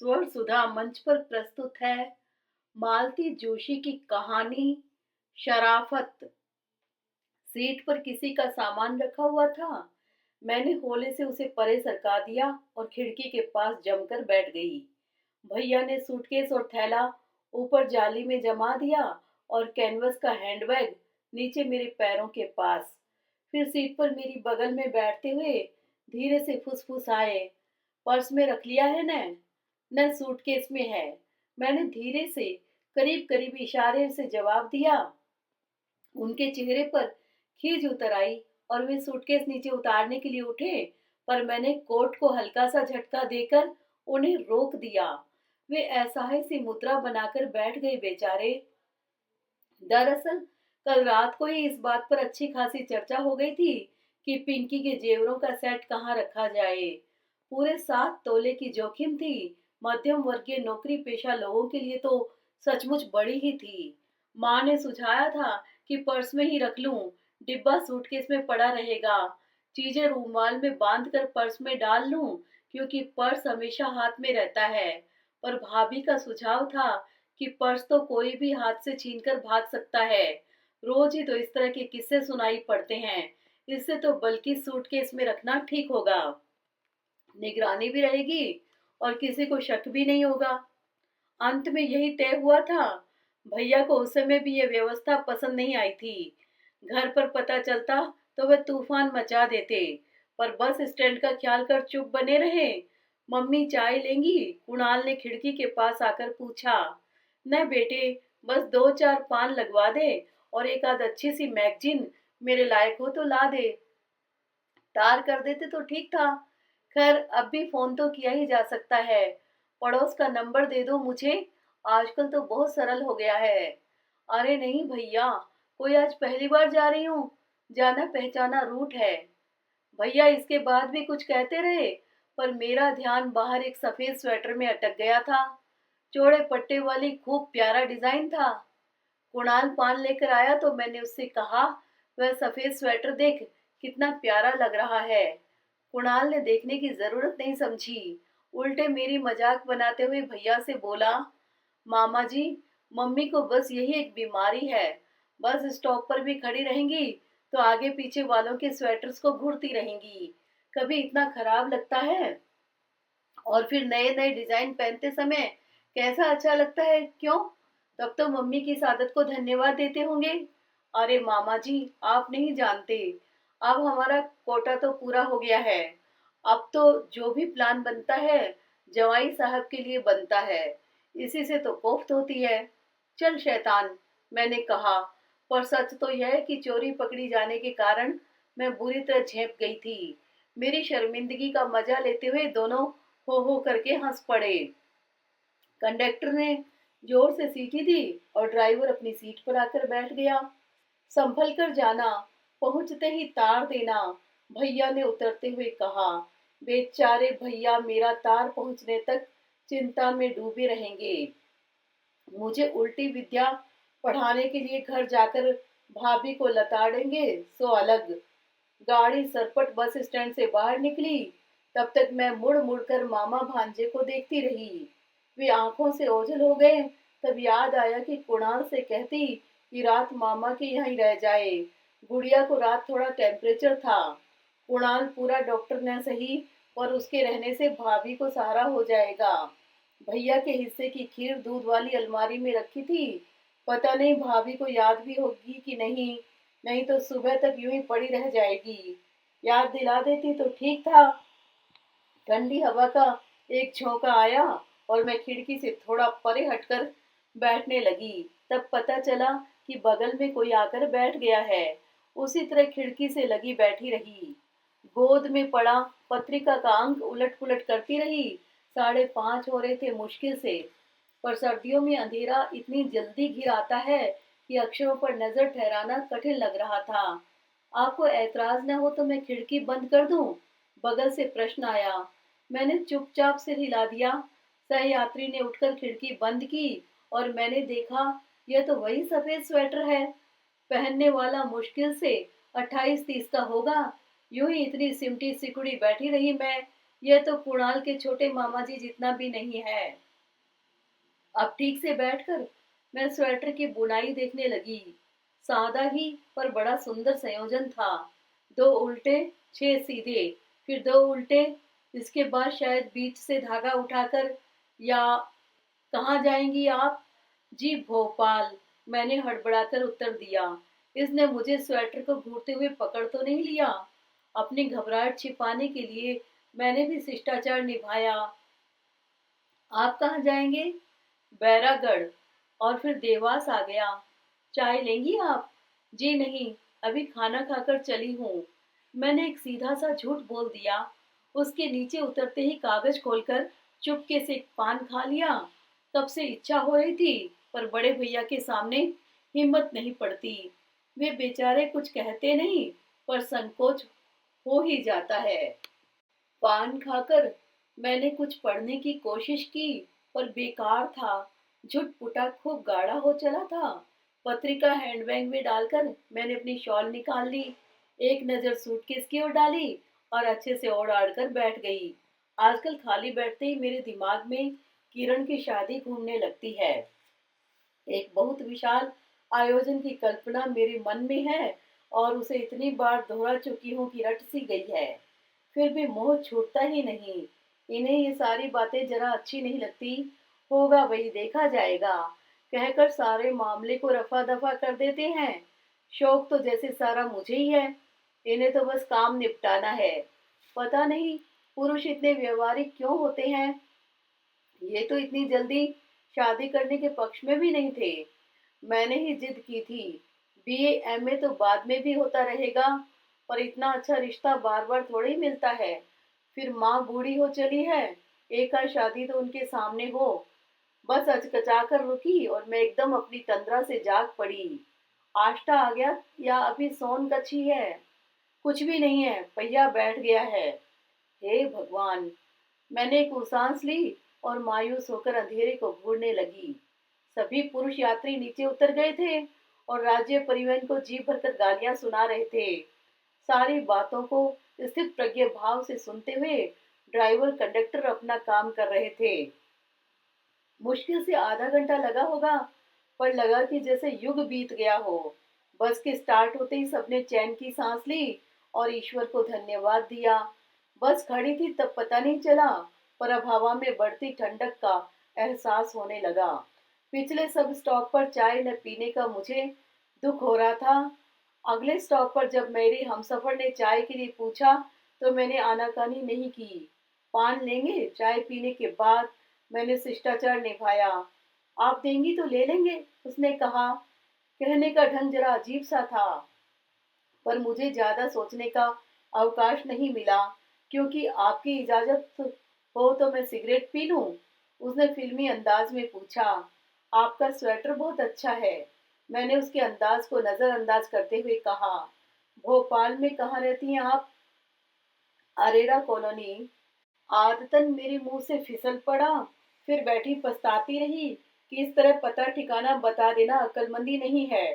स्वर सुधा मंच पर प्रस्तुत है मालती जोशी की कहानी शराफत। सीट पर किसी का सामान रखा हुआ था। मैंने होले से उसे परे सरका दिया और खिड़की के पास जमकर बैठ गई। भैया ने सूटकेस और थैला ऊपर जाली में जमा दिया और कैनवस का हैंडबैग नीचे मेरे पैरों के पास। फिर सीट पर मेरी बगल में बैठते हुए धीरे से फुसफुसाए, पर्स में रख लिया है न? न सूटकेस में है। मैंने धीरे से करीब करीब इशारे से जवाब दिया। उनके चेहरे पर खीज उतर आई और वे सूटकेस नीचे उतारने के लिए उठे, पर मैंने कोट को हल्का सा झटका देकर उन्हें रोक दिया। वे असहाय सी मुद्रा बनाकर बैठ गए बेचारे। दरअसल कल रात को ही इस बात पर अच्छी खासी चर्चा हो गई थी कि पिंकी के जेवरों का सेट कहाँ रखा जाए। पूरे 7 तोले की जोखिम थी। मध्यम वर्गीय नौकरी पेशा लोगों के लिए तो सचमुच बड़ी ही थी। माँ ने सुझाया था कि पर्स में ही रख लूं, डिब्बा सूटकेस में पड़ा रहेगा। चीजें रूमाल में बांध कर पर्स में डाल लूं, क्योंकि पर्स हमेशा हाथ में रहता है। पर भाभी का सुझाव था कि पर्स तो कोई भी हाथ से छीनकर भाग सकता है। रोज ही तो इस तरह के किस्से सुनाई पड़ते हैं। इससे तो बल्कि सूटकेस में रखना ठीक होगा। निगरानी भी रहेगी और किसी को शक भी नहीं होगा। अंत में यही तय हुआ था। भैया को उस समय भी यह व्यवस्था पसंद नहीं आई थी। घर पर पता चलता तो वे तूफान मचा देते, पर बस स्टैंड का ख्याल कर चुप बने रहे। मम्मी चाय लेंगी? कुणाल ने खिड़की के पास आकर पूछा। न बेटे, बस 2-4 पान लगवा दे और एक आध अच्छी सी मैगजीन मेरे लायक हो तो ला दे। तार कर देते तो ठीक था। खैर, अब भी फोन तो किया ही जा सकता है। पड़ोस का नंबर दे दो मुझे, आजकल तो बहुत सरल हो गया है। अरे नहीं भैया, कोई आज पहली बार जा रही हूँ, जाना पहचाना रूट है। भैया इसके बाद भी कुछ कहते रहे, पर मेरा ध्यान बाहर एक सफेद स्वेटर में अटक गया था। चौड़े पट्टे वाली खूब प्यारा डिजाइन था। कुणाल पान लेकर आया तो मैंने उससे कहा, वह सफेद स्वेटर देख, कितना प्यारा लग रहा है। कुणाल ने देखने की जरूरत नहीं समझी, उल्टे मेरी मजाक बनाते हुए भैया से बोला, मामा जी, मम्मी को बस यही एक बीमारी है। बस स्टॉप पर भी खड़ी रहेंगी तो आगे पीछे वालों के स्वेटर्स को घूरती रहेंगी। कभी इतना खराब लगता है, और फिर नए नए डिजाइन पहनते समय कैसा अच्छा लगता है, क्यों? तब तो मम्मी की इस आदत को धन्यवाद देते होंगे। अरे मामा जी, आप नहीं जानते, अब हमारा कोटा तो पूरा हो गया है। अब तो जो भी प्लान बनता है जवाई साहब के लिए बनता है। इसी से तो कोफ्त होती है। चल शैतान, मैंने कहा। पर सच तो यह है कि चोरी पकड़ी जाने के कारण मैं बुरी तरह झेप गई थी। मेरी शर्मिंदगी का मजा लेते हुए दोनों हो करके हंस पड़े। कंडक्टर ने जोर से सीटी दी और ड्राइवर अपनी सीट पर आकर बैठ गया। संभल कर जाना, पहुंचते ही तार देना, भैया ने उतरते हुए कहा। बेचारे भैया मेरा तार पहुंचने तक चिंता में डूबे रहेंगे। मुझे उल्टी विद्या पढ़ाने के लिए घर जाकर भाभी को लताड़ेंगे सो अलग। गाड़ी सरपट बस स्टैंड से बाहर निकली। तब तक मैं मुड़ मुड़ कर मामा भांजे को देखती रही। वे आंखों से ओझल हो गए। तब याद आया कि कुणाल से कहती कि रात मामा के यहाँ ही रह जाए। गुड़िया को रात थोड़ा टेम्परेचर था। कुणाल पूरा डॉक्टर न सही, पर उसके रहने से भाभी को सहारा हो जाएगा। भैया के हिस्से की खीर दूध वाली अलमारी में रखी थी। पता नहीं भाभी को याद भी होगी कि नहीं, नहीं तो सुबह तक यूं ही पड़ी रह जाएगी। याद दिला देती तो ठीक था। ठंडी हवा का एक झोंका आया और मैं खिड़की से थोड़ा परे हटकर बैठने लगी। तब पता चला कि बगल में कोई आकर बैठ गया है। उसी तरह खिड़की से लगी बैठी रही। गोद में पड़ा पत्रिका का अंक उलट पुलट करती रही। 5:30 हो रहे थे मुश्किल से। पर सर्दियों में अंधेरा इतनी जल्दी घिर आता है कि अक्षरों पर नजर ठहराना कठिन लग रहा था। आपको ऐतराज न हो तो मैं खिड़की बंद कर दूं? बगल से प्रश्न आया। मैंने चुपचाप सिर हिला दिया। सहयात्री ने उठकर खिड़की बंद की और मैंने देखा, यह तो वही सफेद स्वेटर है। पहनने वाला मुश्किल से 28-30 का होगा। यूं ही इतनी सिमटी सिकुड़ी बैठी रही मैं यह तो कुणाल के छोटे मामा जी जितना भी नहीं है। अब ठीक से बैठकर मैं स्वेटर की बुनाई देखने लगी। सादा ही पर बड़ा सुंदर संयोजन था। 2 उल्टे, 6 सीधे, फिर 2 उल्टे। इसके बाद शायद बीच से धागा उठाकर, या कहाँ जाएंगी आप? जी भोपाल, मैंने हड़बड़ाकर उत्तर दिया। इसने मुझे स्वेटर को घूरते हुए पकड़ तो नहीं लिया? अपनी घबराहट छिपाने के लिए मैंने भी शिष्टाचार निभाया। आप कहाँ जाएंगे? बैरागढ़। और फिर देवास आ गया। चाय लेंगी आप? जी नहीं, अभी खाना खाकर चली हूँ। मैंने एक सीधा सा झूठ बोल दिया। उसके नीचे उतरते ही कागज खोलकर चुपके से एक पान खा लिया। तब से इच्छा हो रही थी, पर बड़े भैया के सामने हिम्मत नहीं पड़ती। वे बेचारे कुछ कहते नहीं, पर संकोच हो ही जाता है। पान खाकर मैंने कुछ पढ़ने की कोशिश की, पर बेकार था। झुटपुटा खूब गाढ़ा हो चला था। पत्रिका हैंडबैग में डालकर मैंने अपनी शॉल निकाल ली, एक नजर सूटकेस की ओर डाली और अच्छे से ओढ़ आड़ कर बैठ गई। आजकल खाली बैठते ही मेरे दिमाग में किरण की शादी घूमने लगती है। एक बहुत विशाल आयोजन की कल्पना मेरे मन में है, और उसे इतनी बार दोहरा चुकी हूँ कि रट सी गई है। फिर भी मोह छूटता ही नहीं। इन्हें ये सारी बातें जरा अच्छी नहीं लगती। होगा वही, देखा जाएगा कहकर सारे मामले को रफा दफा कर देते हैं। शौक तो जैसे सारा मुझे ही है। इन्हें तो बस काम निपटाना है। पता नहीं पुरुष इतने व्यवहारिक क्यों होते हैं। ये तो इतनी जल्दी शादी करने के पक्ष में भी नहीं थे। मैंने ही जिद की थी। बीए एमए तो बाद में भी होता रहेगा, पर इतना अच्छा रिश्ता बार बार थोड़ी ही मिलता है। फिर माँ बूढ़ी हो चली है, एक आध शादी तो उनके सामने हो। बस अचकचा कर रुकी और मैं एकदम अपनी तंद्रा से जाग पड़ी। आष्टा आ गया या अभी सोन कछी है? कुछ भी नहीं है, पहिया बैठ गया है। हे भगवान! मैंने एक सांस ली और मायूस होकर अंधेरे को घूरने लगी। सभी पुरुष यात्री नीचे उतर गए थे और राज्य परिवहन को जी भरकर गालियां सुना रहे थे। सारी बातों को स्थित प्रज्ञ भाव से सुनते हुए ड्राइवर कंडक्टर अपना काम कर रहे थे। मुश्किल से आधा घंटा लगा होगा, पर लगा कि जैसे युग बीत गया हो। बस के स्टार्ट होते ही सबने चैन की सांस ली और ईश्वर को धन्यवाद दिया। बस खड़ी थी तब पता नहीं चला, पर अब हवा में बढ़ती ठंडक का एहसास होने लगा। पिछले सब स्टॉप पर चाय न पीने का मुझे दुख हो रहा था। अगले स्टॉप पर जब मेरी हमसफर ने चाय के लिए पूछा, तो मैंने आनाकानी नहीं की। पान लेंगे? चाय पीने के बाद मैंने शिष्टाचार निभाया। आप देंगी तो ले लेंगे, उसने कहा। कहने का ढंग जरा अजीब सा था, पर मुझे ज्यादा सोचने का अवकाश नहीं मिला। क्योंकि आपकी इजाजत हो तो मैं सिगरेट पी लूं? उसने फिल्मी अंदाज में पूछा। आपका स्वेटर बहुत अच्छा है, मैंने उसके अंदाज को नजरअंदाज करते हुए कहा। भोपाल में कहाँ रहती हैं आप? अरेरा कॉलोनी। आदतन मेरे मुंह से फिसल पड़ा। फिर बैठी पछताती रही कि इस तरह पता ठिकाना बता देना अक्लमंदी नहीं है।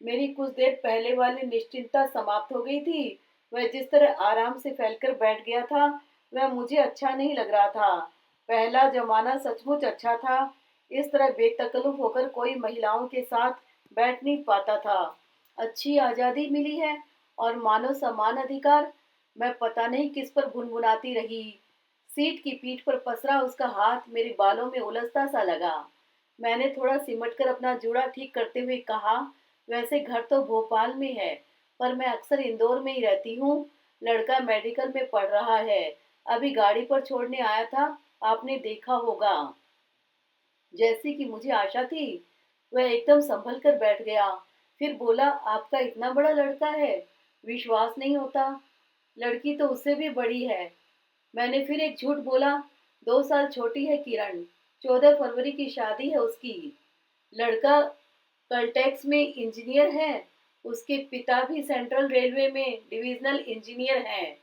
मेरी कुछ देर पहले वाली निश्चिंतता समाप्त हो गई थी। वह जिस तरह आराम से फैलकर बैठ गया था, वह मुझे अच्छा नहीं लग रहा था। पहला जमाना सचमुच अच्छा था। इस तरह बेतकल्लुफ होकर कोई महिलाओं के साथ बैठ नहीं पाता था। अच्छी आजादी मिली है और मानव समान अधिकार। मैं पता नहीं किस पर गुनगुनाती रही। सीट की पीठ पर पसरा उसका हाथ मेरे बालों में उलझता सा लगा। मैंने थोड़ा सिमट कर अपना जूड़ा ठीक करते हुए कहा, वैसे घर तो भोपाल में है, पर मैं अक्सर इंदौर में ही रहती हूँ। लड़का मेडिकल में पढ़ रहा है, अभी गाड़ी पर छोड़ने आया था, आपने देखा होगा। जैसी कि मुझे आशा थी, वह एकदम संभल कर बैठ गया। फिर बोला, आपका इतना बड़ा लड़का है? विश्वास नहीं होता। लड़की तो उससे भी बड़ी है। मैंने फिर एक झूठ बोला। 2 साल छोटी है किरण। 14 फरवरी की शादी है उसकी। लड़का कलटेक्स में इंजीनियर है। उसके पिता भी सेंट्रल रेलवे में डिविजनल इंजीनियर हैं।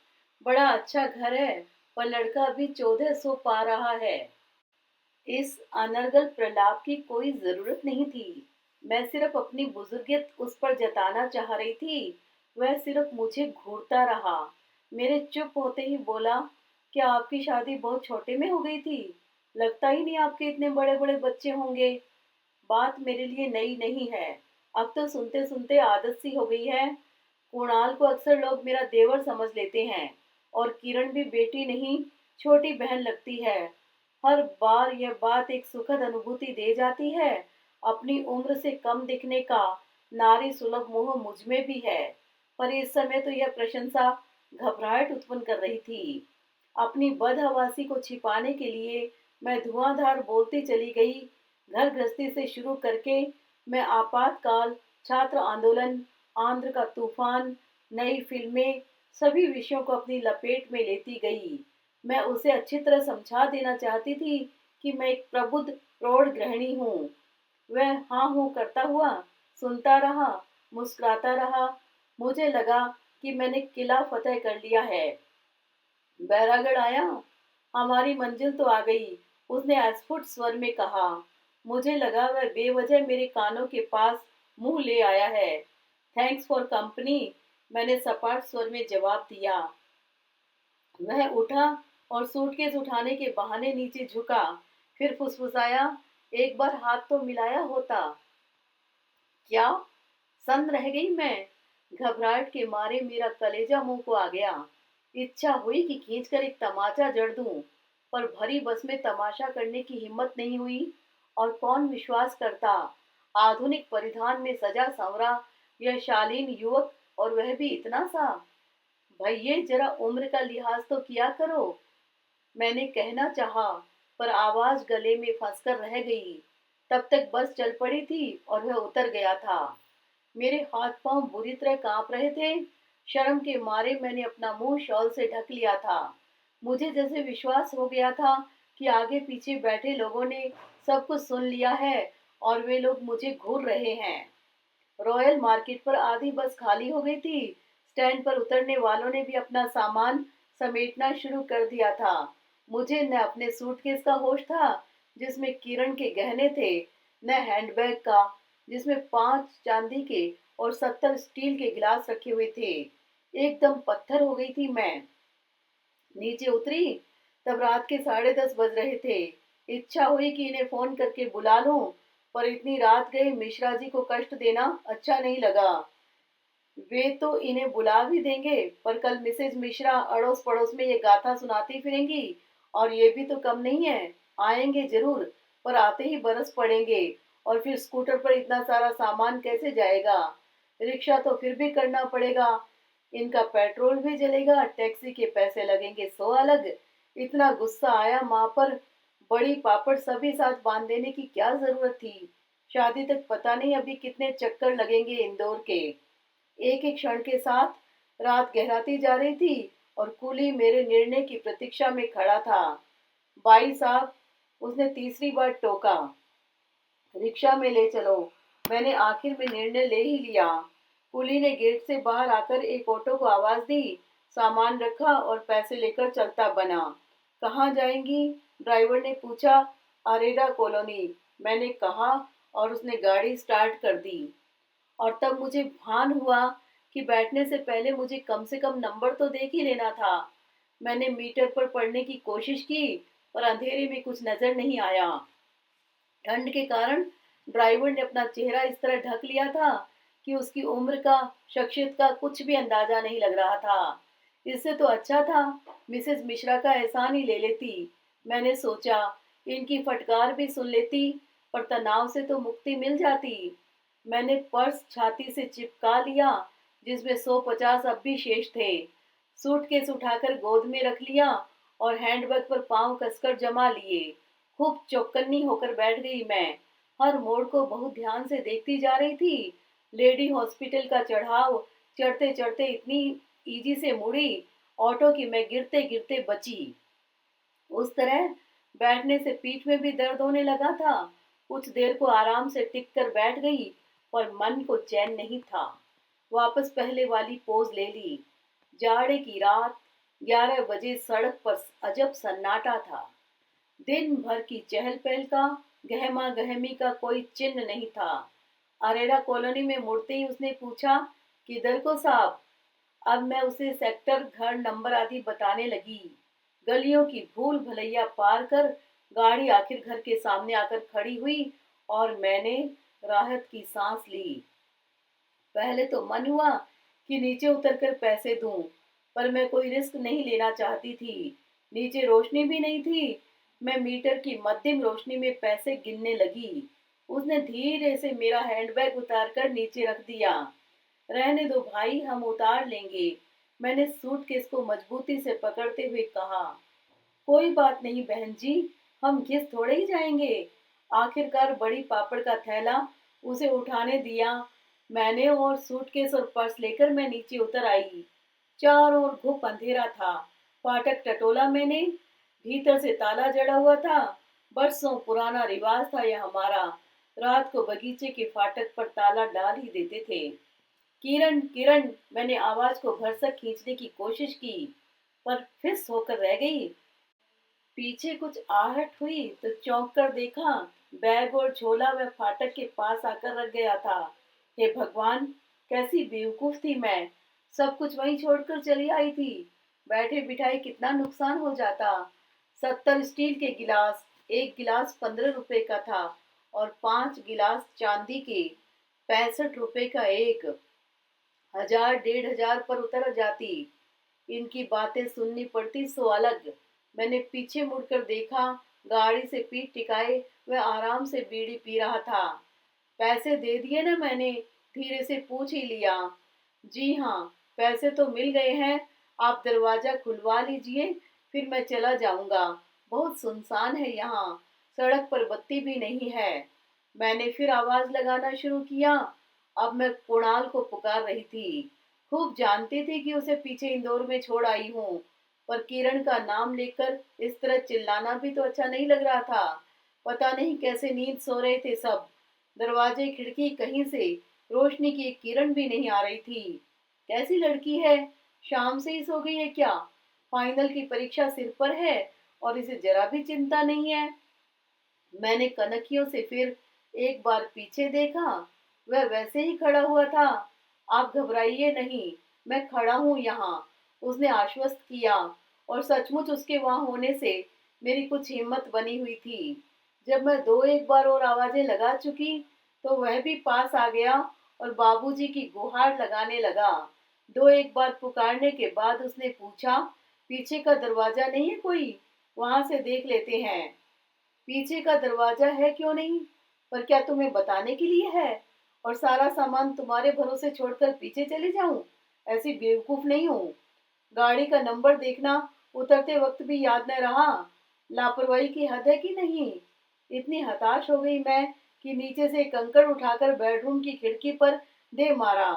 बड़ा अच्छा घर है, पर लड़का अभी 1400 पा रहा है। इस अनर्गल प्रलाप की कोई जरूरत नहीं थी। मैं सिर्फ अपनी बुजुर्गियत उस पर जताना चाह रही थी। वह सिर्फ मुझे घूरता रहा। मेरे चुप होते ही बोला, क्या आपकी शादी बहुत छोटे में हो गई थी? लगता ही नहीं आपके इतने बड़े-बड़े बच्चे होंगे। बात मेरे लिए नई नहीं है। अब तो सुनते-सुनते आदत सी हो गई है। कुणाल को अक्सर लोग मेरा देवर समझ लेते हैं और किरण भी बेटी नहीं, छोटी बहन लगती है। हर बार यह बात एक सुखद अनुभूति दे जाती है। अपनी उम्र से कम दिखने का नारी सुलभ मोह मुझ में भी है। पर इस समय तो यह प्रशंसा घबराहट उत्पन्न कर रही थी। अपनी बदहवासी को छिपाने के लिए मैं धुआंधार बोलती चली गई। घर गृहस्थी से शुरू करके मैं आपातकाल, छात्र आंदोलन, आंध्र का तूफान, नई फिल्में, सभी विषयों को अपनी लपेट में लेती गई। मैं उसे अच्छी तरह समझा देना चाहती थी कि मैं एक प्रबुद्ध प्रौढ़ गृहिणी हूँ। वह हाँ हूँ करता हुआ सुनता रहा, मुस्कुराता रहा। मुझे लगा कि मैंने किला फतेह कर लिया है। बैरागढ़ आया, हमारी मंजिल तो आ गई, उसने अस्फुट स्वर में कहा। मुझे लगा वह बेवजह मेरे कानों के पास मुंह ले आया है। थैंक्स फॉर कंपनी, मैंने सपाट स्वर में जवाब दिया। वह उठा और सूटकेस उठाने के बहाने नीचे झुका, फिर फुसफुसाया, एक बार हाथ तो मिलाया होता। क्या? सन्न रह गई मैं। घबराहट के मारे मेरा कलेजा मुंह को आ गया। इच्छा हुई कि खींचकर एक तमाचा जड़ दूं, पर भरी बस में तमाशा करने की हिम्मत नहीं हुई। और कौन विश्वास करता, आधुनिक परिधान में सजा संवरा यह शालीन युवक, और वह भी इतना सा। भैये जरा उम्र का लिहाज तो किया करो, मैंने कहना चाहा, पर आवाज गले में फंसकर रह गई। तब तक बस चल पड़ी थी और वह उतर गया था। मेरे हाथ पांव बुरी तरह कांप रहे थे। शर्म के मारे मैंने अपना मुंह शॉल से ढक लिया था। मुझे जैसे विश्वास हो गया था कि आगे पीछे बैठे लोगों ने सब कुछ सुन लिया है और वे लोग मुझे घूर रहे हैं। रॉयल मार्केट पर आधी बस खाली हो गई थी। स्टैंड पर उतरने वालों ने भी अपना सामान समेटना शुरू कर दिया था। मुझे न अपने सूटकेस का होश था जिसमें किरण के गहने थे, न हैंडबैग का जिसमें 5 चांदी के और 70 स्टील के गिलास रखे हुए थे। एकदम पत्थर हो गई थी मैं। नीचे उतरी तब रात के 10:30 बज रहे थे। इच्छा हुई कि इन्हें फोन करके बुला लूं, पर इतनी रात गए मिश्रा जी को कष्ट देना अच्छा नहीं लगा। वे तो इन्हें बुला भी देंगे, पर कल मिसेज मिश्रा अड़ोस पड़ोस में ये गाथा सुनाती फिरेंगी। और ये भी तो कम नहीं है, आएंगे जरूर, पर आते ही बरस पड़ेंगे। और फिर स्कूटर पर इतना सारा सामान कैसे जाएगा? रिक्शा तो फिर भी करना पड़ेगा, इनका पेट्रोल भी जलेगा, टैक्सी के पैसे लगेंगे 100 अलग। इतना गुस्सा आया माँ पर। बड़ी पापड़ सभी साथ बांध देने की क्या जरूरत थी? शादी तक पता नहीं अभी कितने चक्कर लगेंगे इंदौर के। एक एक क्षण के साथ रात गहराती जा रही थी और कुली मेरे निर्णय की प्रतीक्षा में खड़ा था। भाई साहब, उसने तीसरी बार टोका, रिक्शा में ले चलो। मैंने आखिर में निर्णय ले ही लिया। कुली ने गेट से बाहर आकर एक ऑटो को आवाज दी, सामान रखा और पैसे लेकर चलता बना। कहाँ जाएंगी? ड्राइवर ने पूछा। अरेरा कॉलोनी, मैंने कहा, और उसने गाड़ी स्टार्ट कर दी। और तब मुझे भान हुआ कि बैठने से पहले मुझे कम से कम नंबर तो देख ही लेना था। मैंने मीटर पर पढ़ने की कोशिश की, पर अंधेरे में कुछ नजर नहीं आया। ठंड के कारण ड्राइवर ने अपना चेहरा इस तरह ढक लिया था कि उसकी उम्र का, शख्सियत का कुछ भी अंदाजा नहीं लग रहा था। इससे तो अच्छा था मिसेस मिश्रा का एहसान ही ले लेती। मैंने सोचा इनकी फटकार भी सुन लेती, पर तनाव से तो मुक्ति मिल जाती। मैंने पर्स छाती से चिपका लिया जिसमें 150 अब भी शेष थे। सूटकेस उठाकर गोद में रख लिया और हैंडबैग पर पांव कसकर जमा लिए। खूब चौकन्नी होकर बैठ गई मैं। हर मोड़ को बहुत ध्यान से देखती जा रही थी। लेडी हॉस्पिटल का चढ़ाव चढ़ते चढ़ते इतनी इजी से मुड़ी, ऑटो की मैं गिरते गिरते बची। उस तरह बैठने से पीठ में भी दर्द होने लगा था। कुछ देर को आराम से टिक कर बैठ गई, पर मन को चैन नहीं था। वापस पहले वाली पोज ले ली। जाड़े की रात, 11 बजे सड़क पर अजब सन्नाटा था। दिन भर की चहल पहल का, गहमा गहमी का कोई चिन्ह नहीं था। अरेरा कॉलोनी में मुड़ते ही उसने पूछा, किधर को साहब? अब मैं उसे सेक्टर, घर, नंबर आदि बताने लगी। गलियों की भूल भलैया पार कर गाड़ी आखिर घर के सामने आकर खड़ी हुई और मैंने राहत की सांस ली। पहले तो मन हुआ कि नीचे उतरकर पैसे दूं, पर मैं कोई रिस्क नहीं लेना चाहती थी। नीचे रोशनी भी नहीं थी। मैं मीटर की मध्यम रोशनी में पैसे गिनने लगी। उसने धीरे से मेरा हैंडबैग उतारकर नीचे रख दिया। रहने दो भाई, हम उतार लेंगे, मैंने सूटकेस को मजबूती से पकड़ते हुए कहा। कोई बात नहीं बहन जी, हम घिस थोड़े ही जाएंगे। आखिरकार बड़ी पापड़ का थैला उसे उठाने दिया मैंने और सूटकेस और पर्स लेकर मैं नीचे उतर आई। चारों ओर घुप अंधेरा था। फाटक टटोला मैंने, भीतर से ताला जड़ा हुआ था। बरसों पुराना रिवाज था यह हमारा। रात को बगीचे के फाटक पर ताला डाल ही देते थे। किरण किरण, मैंने आवाज को भरसक खींचने की कोशिश की, पर फिस होकर रह गई। पीछे कुछ आहट हुई तो चौंक कर देखा, बैग और झोला वह फाटक के पास आकर रख गया था। हे भगवान, कैसी बेवकूफ थी मैं, सब कुछ वहीं छोड़कर चली आई थी। बैठे बिठाए कितना नुकसान हो जाता। 70 स्टील के गिलास, एक गिलास 15 रुपए का था और 5 गिलास चांदी के, 65 रुपए का एक। 1000 1500 पर उतर जाती। इनकी बातें सुननी पड़ती सो अलग। मैंने पीछे मुड़कर देखा, गाड़ी से पीठ टिकाए वह आराम से बीड़ी पी रहा था। पैसे दे दिए ना मैंने, धीरे से पूछ ही लिया। जी हाँ, पैसे तो मिल गए हैं। आप दरवाजा खुलवा लीजिए, फिर मैं चला जाऊंगा। बहुत सुनसान है यहाँ, सड़क पर बत्ती भी नहीं है। मैंने फिर आवाज लगाना शुरू किया। अब मैं कुणाल को पुकार रही थी। खूब जानती थी कि उसे पीछे इंदौर में छोड़ आई हूँ, पर किरण का नाम लेकर इस तरह चिल्लाना भी तो अच्छा नहीं लग रहा था। पता नहीं कैसे नींद सो रहे थे सब। दरवाजे खिड़की कहीं से रोशनी की एक किरण भी नहीं आ रही थी। कैसी लड़की है, शाम से ही सो गई है क्या? फाइनल की परीक्षा सिर पर है और इसे जरा भी चिंता नहीं है। मैंने कनखियों से फिर एक बार पीछे देखा। वह वैसे ही खड़ा हुआ था। आप घबराइए नहीं, मैं खड़ा हूँ यहाँ, उसने आश्वस्त किया। और सचमुच उसके वहां होने से मेरी कुछ हिम्मत बनी हुई थी। जब मैं दो एक बार और आवाजें लगा चुकी तो वह भी पास आ गया और बाबूजी की गुहार लगाने लगा। दो एक बार पुकारने के बाद उसने पूछा, पीछे का दरवाजा नहीं है कोई? वहां से देख लेते हैं। पीछे का दरवाजा है क्यों नहीं, पर क्या तुम्हें बताने के लिए है? और सारा सामान तुम्हारे भरोसे छोड़कर पीछे चले जाऊं? ऐसी बेवकूफ नहीं हूं। गाड़ी का नंबर देखना उतरते वक्त भी याद न रहा। लापरवाही की हद है कि नहीं। इतनी हताश हो गई मैं कि नीचे से कंकड़ उठाकर बेडरूम की खिड़की पर दे मारा।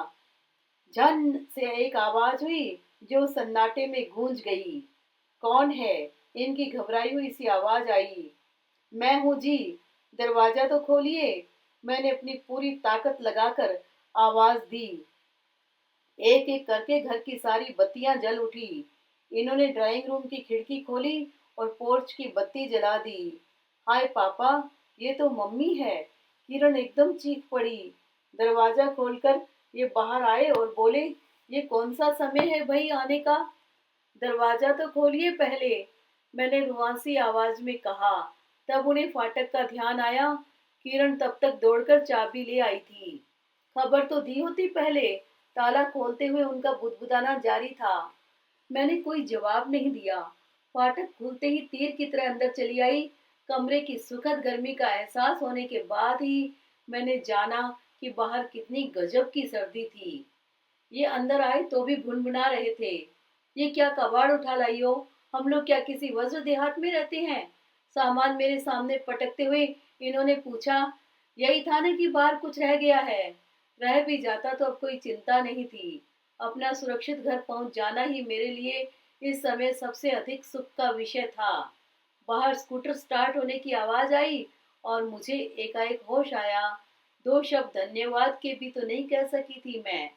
झन से एक आवाज हुई जो सन्नाटे में गूंज गई। कौन है? इनकी घबराई हुई सी आवाज आई। मैं हूँ जी, दरवाजा तो खोलिए, मैंने अपनी पूरी ताकत लगाकर आवाज दी। एक एक करके घर की सारी बत्तियां जल उठी। इन्होंने ड्राइंग रूम की खिड़की खोली और पोर्च की बत्ती जला दी। हाय पापा, ये तो मम्मी है। किरण एकदम चीख पड़ी। दरवाजा खोलकर ये बाहर आए और बोले, ये कौन सा समय है भाई आने का? दरवाजा तो खोलिए पहले, मैंने रुआंसी आवाज में कहा। तब उन्हें फाटक का ध्यान आया। किरण तब तक दौड़कर चाबी ले आई थी। खबर तो दी होती पहले। ताला खोलते हुए उनका बुदबुदाना जारी था। मैंने कोई जवाब नहीं दिया। फाटक खुलते ही तीर की तरह अंदर चली आई। कमरे की सुखद गर्मी का एहसास होने के बाद ही मैंने जाना कि बाहर कितनी गजब की सर्दी थी। ये अंदर आए तो भी भुनभुना रहे थे। ये क्या कबाड़ उठा लाई हो? हम लोग क्या किसी वज्र देहात में रहते हैं? सामान मेरे सामने पटकते हुए इन्होंने पूछा। यही था ना कि बाहर कुछ रह गया है। रह भी जाता तो अब कोई चिंता नहीं थी। अपना सुरक्षित घर पहुंच जाना ही मेरे लिए इस समय सबसे अधिक सुख का विषय था। बाहर स्कूटर स्टार्ट होने की आवाज आई और मुझे एकाएक होश आया। दो शब्द धन्यवाद के भी तो नहीं कह सकी थी मैं।